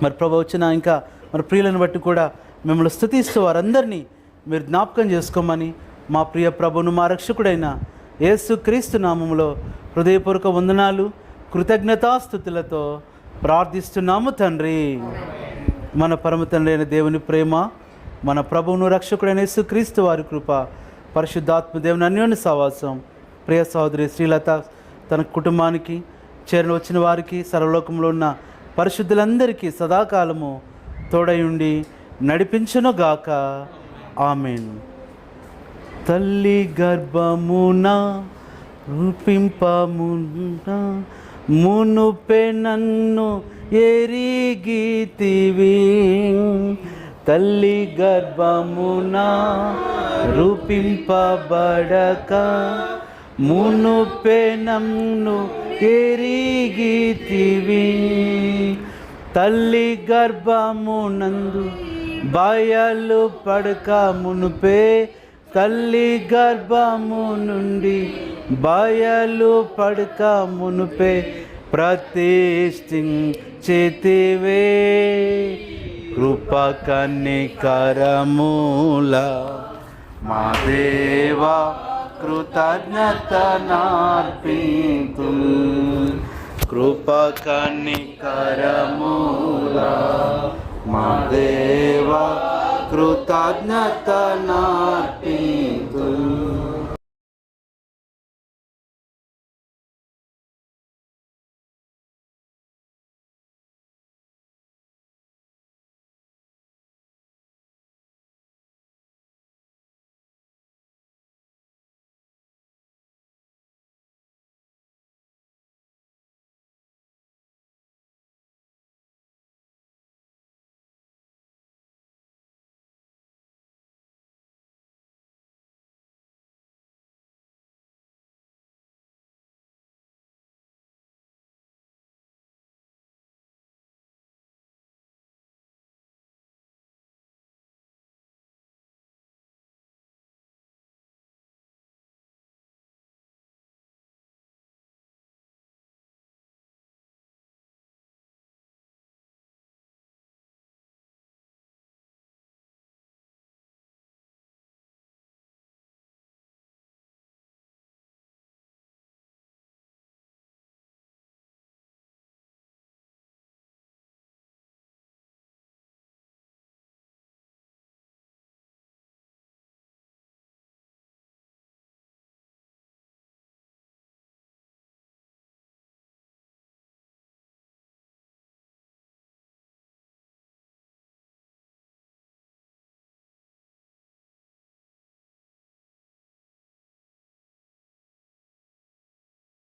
మరి ప్రభు వచ్చిన ఇంకా మరి ప్రియులను బట్టి కూడా మిమ్మల్ని స్తుతిస్తూ వారందరినీ మీరు జ్ఞాపకం చేసుకోమని మా ప్రియ ప్రభును మా రక్షకుడైన యేసు క్రీస్తు నామములో హృదయపూర్వక వందనాలు కృతజ్ఞతాస్తుతులతో ప్రార్థిస్తున్నాము తండ్రి. మన పరమ తండ్రి అయిన దేవుని ప్రేమ, మన ప్రభువును రక్షకుడైన యేసు క్రీస్తు వారి కృప, పరిశుద్ధాత్మ దేవుని అన్యోన్య సహవాసం, ప్రియ సహోదరి శ్రీలత తన కుటుంబానికి చేరిన వచ్చిన వారికి, సర్వలోకంలో ఉన్న పరిశుద్ధులందరికీ సదాకాలము తోడయుండి నడిపించునుగాక. ఆమేన్. తల్లి గర్భమున రూపింపమున మునుపే నన్ను ఎరిగితివి, తల్లి గర్భమున రూపింపబడక మునుపే నన్ను ఎరిగితివి, తల్లి గర్భమునందు బయలు పడక మునుపే తల్లి గర్భము నుండి బయలు పడక మునుపే ప్రతిష్ఠించితివే కృప కనికరముల మా దేవా కృతజ్ఞత నార్పింతు కృప కనికరముల మా దేవా కృతజ్ఞత నార్పింతు